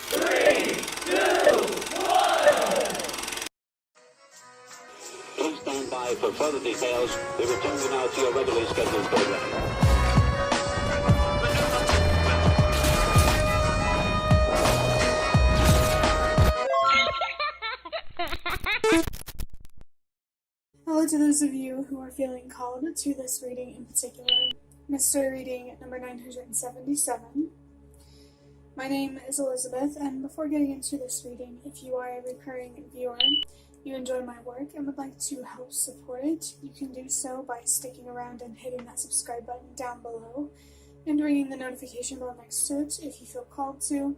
3, 2, 1. Please stand by for further details. We return you now to your regularly scheduled program. Hello to those of you who are feeling called to this reading in particular, mystery reading number 977. My name is Elizabeth, and before getting into this reading, if you are a recurring viewer, you enjoy my work and would like to help support it, you can do so by sticking around and hitting that subscribe button down below and ringing the notification bell next to it if you feel called to.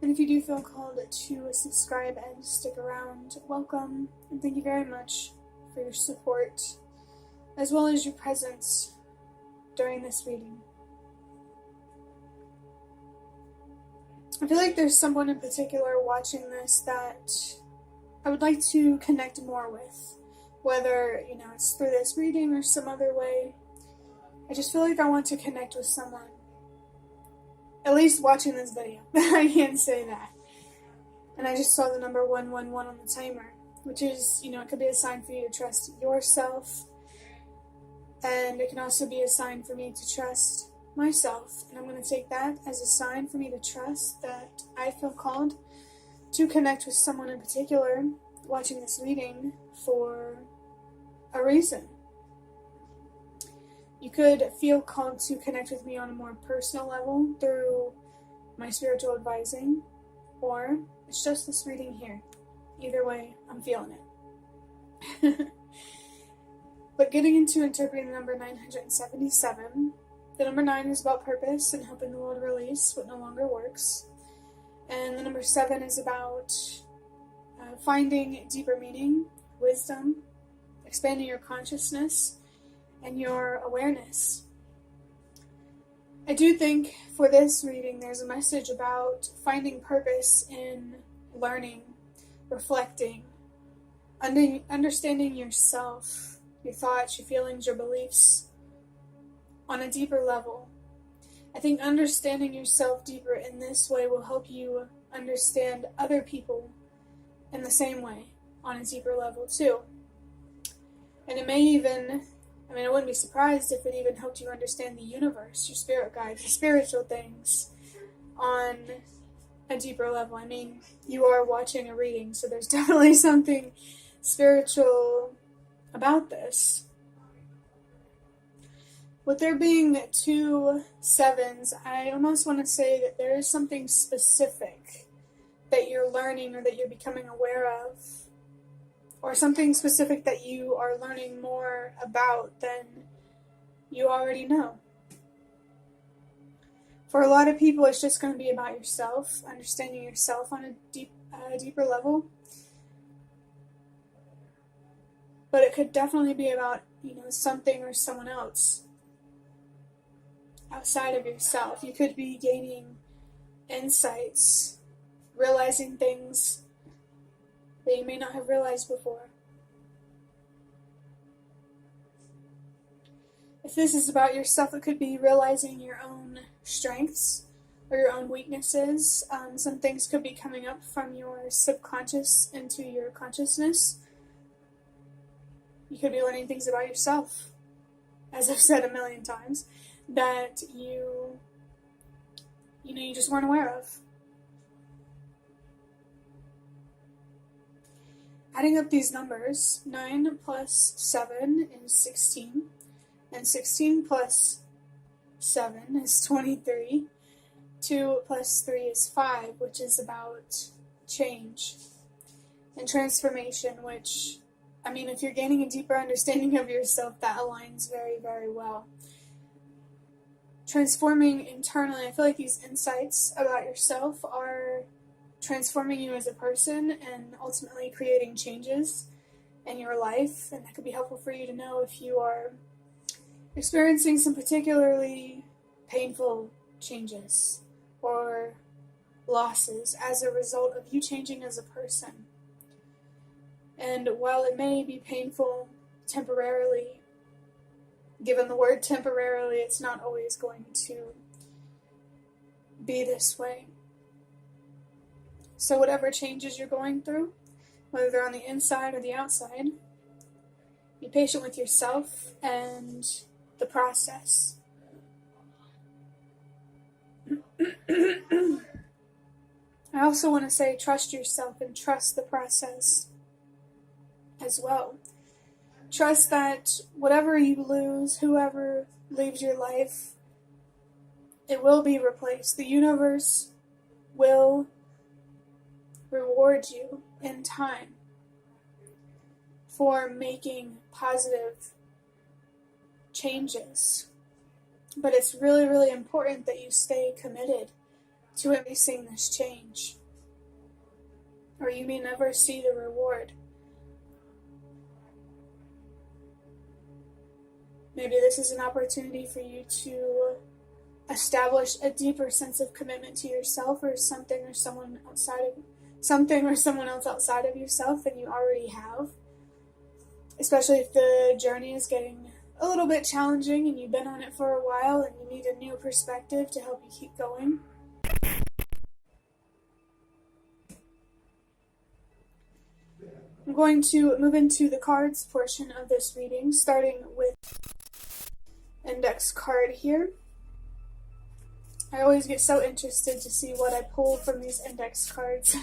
And if you do feel called to subscribe and stick around, welcome, and thank you very much for your support, as well as your presence during this reading. I feel like there's someone in particular watching this that I would like to connect more with, whether, it's through this reading or some other way. I just feel like I want to connect with someone, at least watching this video. I can't say that. And I just saw the number 111 on the timer, which is, it could be a sign for you to trust yourself, and it can also be a sign for me to trust myself. And I'm going to take that as a sign for me to trust that I feel called to connect with someone in particular watching this reading for a reason. You could feel called to connect with me on a more personal level through my spiritual advising, or it's just this reading here. Either way, I'm feeling it. But getting into interpreting the number 977, the number 9 is about purpose and helping the world release what no longer works. And the number 7 is about finding deeper meaning, wisdom, expanding your consciousness, and your awareness. I do think for this reading there's a message about finding purpose in learning, reflecting, understanding yourself, your thoughts, your feelings, your beliefs on a deeper level. I think understanding yourself deeper in this way will help you understand other people in the same way on a deeper level too. And it may even, I wouldn't be surprised if it even helped you understand the universe, your spirit guides, your spiritual things on a deeper level. You are watching a reading, so there's definitely something spiritual about this. With there being 2 7s, I almost want to say that there is something specific that you're learning or that you're becoming aware of, or something specific that you are learning more about than you already know. For a lot of people, it's just going to be about yourself, understanding yourself on a deeper level. But it could definitely be about, something or someone else outside of yourself. You could be gaining insights, realizing things that you may not have realized before. If this is about yourself, it could be realizing your own strengths or your own weaknesses. Some things could be coming up from your subconscious into your consciousness. You could be learning things about yourself, as I've said a million times, that you just weren't aware of. Adding up these numbers, 9 plus 7 is 16, and 16 plus 7 is 23, 2 plus 3 is 5, which is about change and transformation, which, if you're gaining a deeper understanding of yourself, that aligns very, very well. Transforming internally, I feel like these insights about yourself are transforming you as a person and ultimately creating changes in your life, and that could be helpful for you to know if you are experiencing some particularly painful changes or losses as a result of you changing as a person. And while it may be painful temporarily, given the word temporarily, it's not always going to be this way. So whatever changes you're going through, whether they're on the inside or the outside, be patient with yourself and the process. I also want to say trust yourself and trust the process as well. Trust that whatever you lose, whoever leaves your life, it will be replaced. The universe will reward you in time for making positive changes. But it's really, really important that you stay committed to embracing this change, or you may never see the reward. Maybe this is an opportunity for you to establish a deeper sense of commitment to yourself, or something or someone else outside of yourself than you already have. Especially if the journey is getting a little bit challenging and you've been on it for a while and you need a new perspective to help you keep going. I'm going to move into the cards portion of this reading, starting with index card here. I always get so interested to see what I pull from these index cards.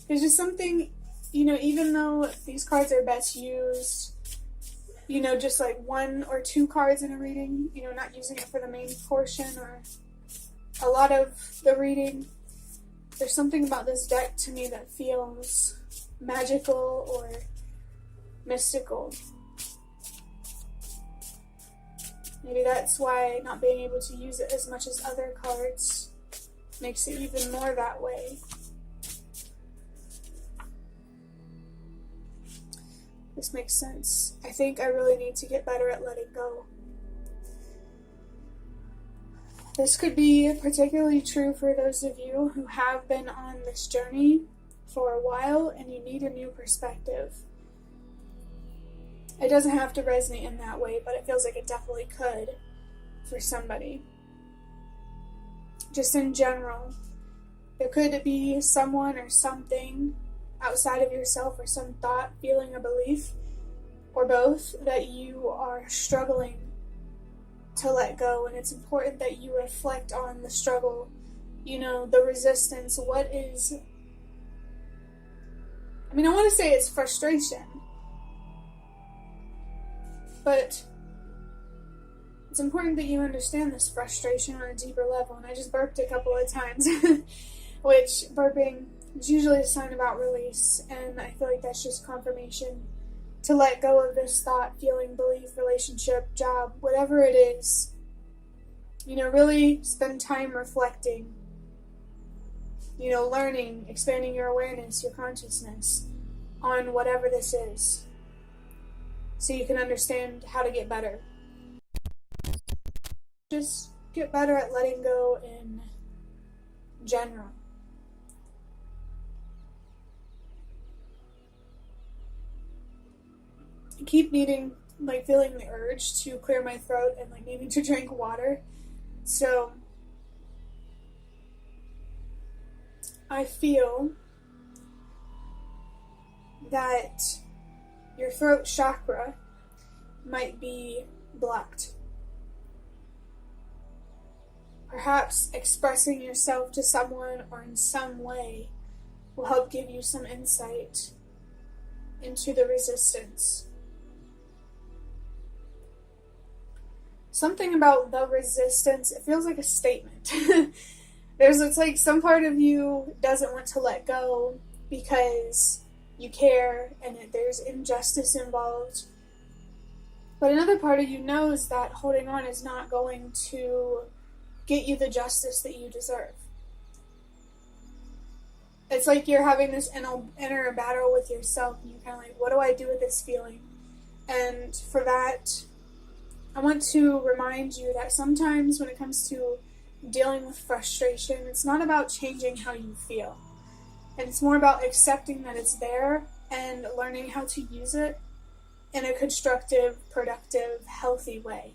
There's just something, even though these cards are best used, just like 1 or 2 cards in a reading, not using it for the main portion or a lot of the reading, there's something about this deck to me that feels magical or mystical. Maybe that's why not being able to use it as much as other cards makes it even more that way. This makes sense. I think I really need to get better at letting go. This could be particularly true for those of you who have been on this journey for a while and you need a new perspective. It doesn't have to resonate in that way, but it feels like it definitely could for somebody. Just in general, there could be someone or something outside of yourself, or some thought, feeling, or belief, or both, that you are struggling to let go. And it's important that you reflect on the struggle, the resistance. What is, I want to say it's frustration, but it's important that you understand this frustration on a deeper level. And I just burped a couple of times, which burping is usually a sign about release, and I feel like that's just confirmation to let go of this thought, feeling, belief, relationship, job, whatever it is. Really spend time reflecting, learning, expanding your awareness, your consciousness on whatever this is, so you can understand how to get better. Just get better at letting go in general. I keep feeling the urge to clear my throat and needing to drink water. So I feel that your throat chakra might be blocked. Perhaps expressing yourself to someone or in some way will help give you some insight into the resistance. Something about the resistance, it feels like a statement. It's like some part of you doesn't want to let go because you care and there's injustice involved. But another part of you knows that holding on is not going to get you the justice that you deserve. It's like you're having this inner battle with yourself, and you're kind of like, what do I do with this feeling? And for that, I want to remind you that sometimes when it comes to dealing with frustration, it's not about changing how you feel. And it's more about accepting that it's there and learning how to use it in a constructive, productive, healthy way.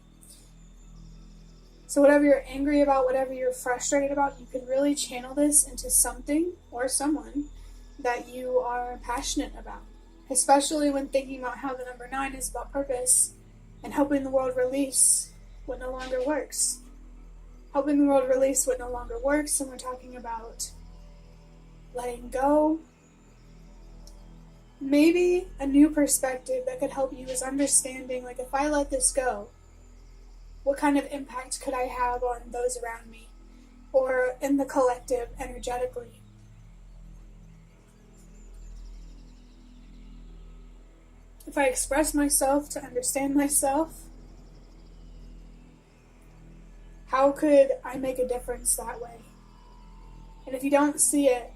So whatever you're angry about, whatever you're frustrated about, you can really channel this into something or someone that you are passionate about, especially when thinking about how the number 9 is about purpose and helping the world release what no longer works. Helping the world release what no longer works, and we're talking about letting go. Maybe a new perspective that could help you is understanding, like, if I let this go, what kind of impact could I have on those around me or in the collective energetically? If I express myself to understand myself, how could I make a difference that way? And if you don't see it,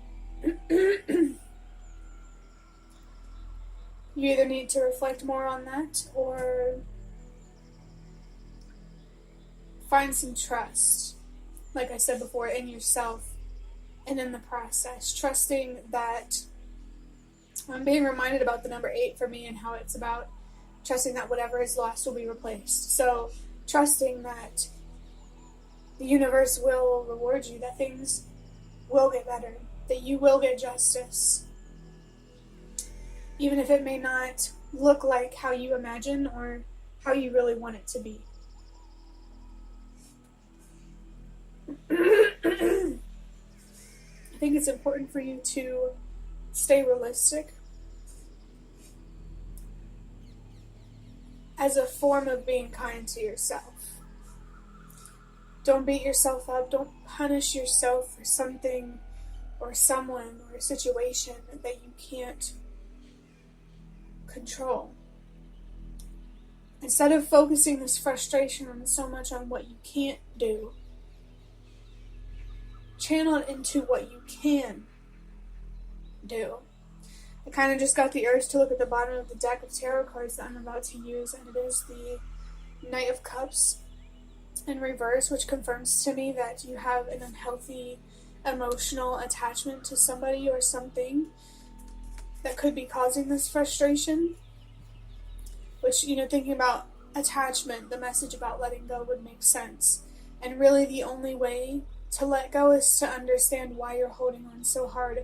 you either need to reflect more on that or find some trust, like I said before, in yourself and in the process. Trusting that, I'm being reminded about the number 8 for me and how it's about trusting that whatever is lost will be replaced. So trusting that the universe will reward you, that things will get better, that you will get justice, even if it may not look like how you imagine or how you really want it to be. I think it's important for you to stay realistic as a form of being kind to yourself. Don't beat yourself up. Don't punish yourself for something or someone or a situation that you can't control. Instead of focusing this frustration on so much on what you can't do, channel it into what you can do. I kind of just got the urge to look at the bottom of the deck of tarot cards that I'm about to use, and it is the Knight of Cups in reverse, which confirms to me that you have an unhealthy emotional attachment to somebody or something that could be causing this frustration. Which, thinking about attachment, the message about letting go would make sense. And really the only way to let go is to understand why you're holding on so hard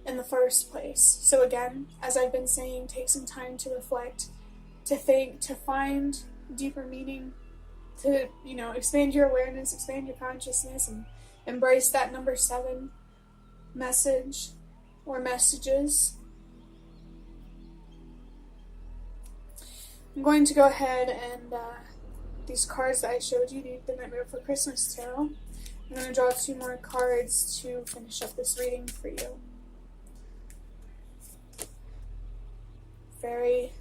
in the first place. So again, as I've been saying, take some time to reflect, to think, to find deeper meaning, to, expand your awareness, expand your consciousness, and embrace that number 7 message or messages. I'm going to go ahead and these cards that I showed you, the Nightmare Before Christmas Tarot, I'm going to draw 2 more cards to finish up this reading for you. Very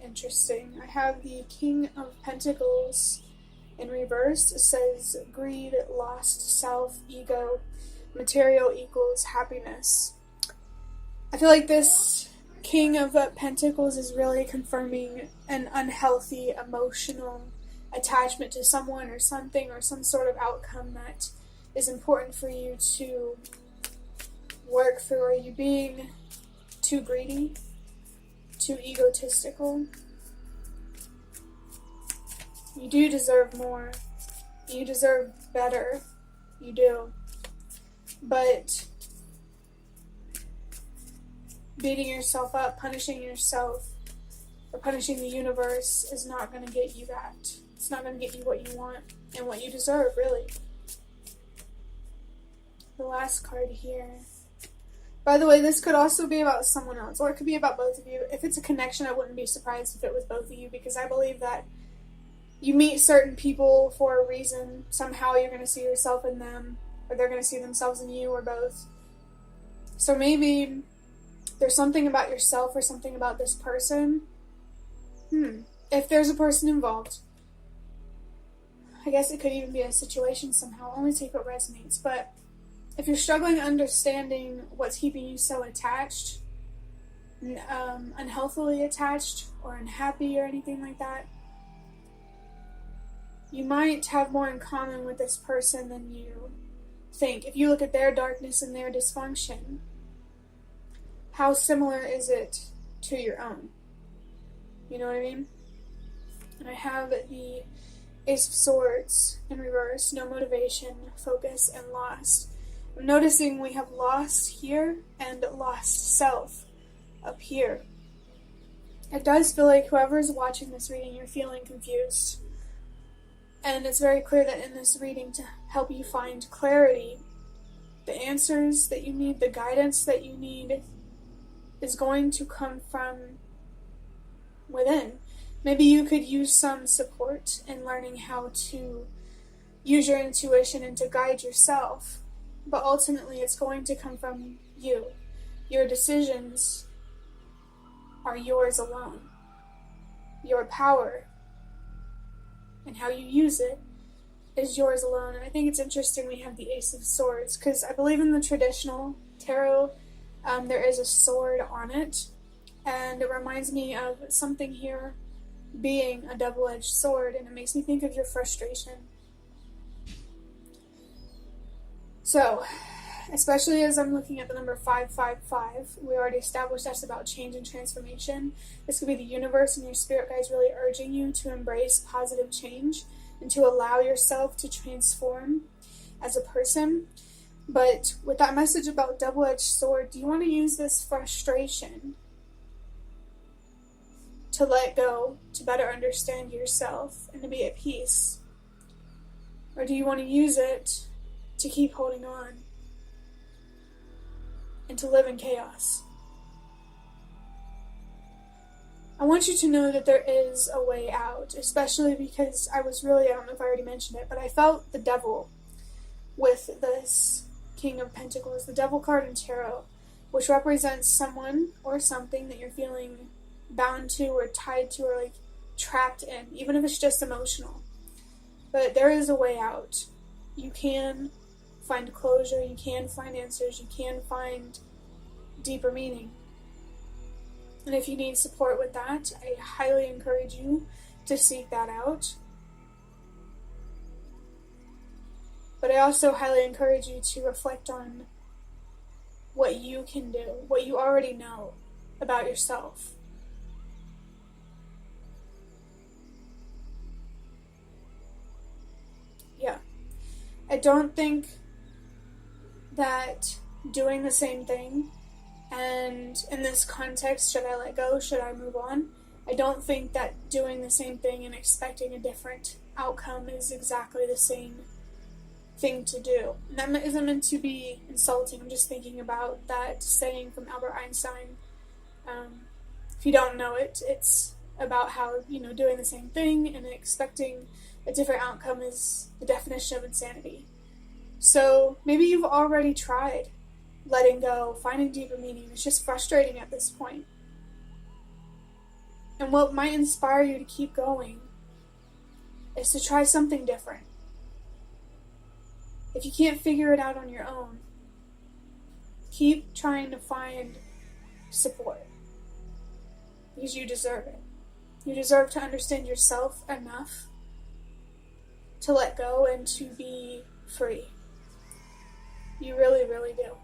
interesting. I have the King of Pentacles in reverse. It says greed, lost self, ego, material equals happiness. I feel like this King of Pentacles is really confirming an unhealthy emotional attachment to someone or something or some sort of outcome that is important for you to work through. Are you being too greedy? Too egotistical? You do deserve more. You deserve better. You do. But beating yourself up, punishing yourself, or punishing the universe is not going to get you that. It's not going to get you what you want and what you deserve, really. The last card here. By the way, this could also be about someone else, or it could be about both of you. If it's a connection, I wouldn't be surprised if it was both of you, because I believe that you meet certain people for a reason. Somehow you're going to see yourself in them, or they're going to see themselves in you, or both. So maybe there's something about yourself or something about this person. If there's a person involved, I guess it could even be a situation somehow. Only take what resonates. But if you're struggling understanding what's keeping you so attached, unhealthily attached, or unhappy, or anything like that, you might have more in common with this person than you think. If you look at their darkness and their dysfunction, how similar is it to your own? You know what I mean? And I have the Ace of Swords in reverse, no motivation, focus, and lost. I'm noticing we have lost here and lost self up here. It does feel like whoever's watching this reading, you're feeling confused. And it's very clear that in this reading, to help you find clarity, the answers that you need, the guidance that you need, is going to come from within. Maybe you could use some support in learning how to use your intuition and to guide yourself, but ultimately it's going to come from you. Your decisions are yours alone. Your power and how you use it is yours alone. And I think it's interesting we have the Ace of Swords, because I believe in the traditional tarot, there is a sword on it, and it reminds me of something here being a double-edged sword, and it makes me think of your frustration. So, especially as I'm looking at the number 555, we already established that's about change and transformation. This could be the universe and your spirit guides really urging you to embrace positive change and to allow yourself to transform as a person. But with that message about double-edged sword, do you want to use this frustration to let go, to better understand yourself, and to be at peace? Or do you want to use it to keep holding on and to live in chaos? I want you to know that there is a way out, especially because I don't know if I already mentioned it, but I felt the devil with this King of Pentacles, the Devil card in tarot, which represents someone or something that you're feeling bound to or tied to or like trapped in, even if it's just emotional. But there is a way out. You can find closure, you can find answers, you can find deeper meaning. And if you need support with that, I highly encourage you to seek that out. But I also highly encourage you to reflect on what you can do, what you already know about yourself. Yeah. I don't think that doing the same thing, and in this context, should I let go, should I move on? I don't think that doing the same thing and expecting a different outcome is exactly the same thing to do. And that isn't meant to be insulting. I'm just thinking about that saying from Albert Einstein. If you don't know it, it's about how, doing the same thing and expecting a different outcome is the definition of insanity. So maybe you've already tried letting go, finding deeper meaning. It's just frustrating at this point. And what might inspire you to keep going is to try something different. If you can't figure it out on your own, keep trying to find support, because you deserve it. You deserve to understand yourself enough to let go and to be free. You really, really do.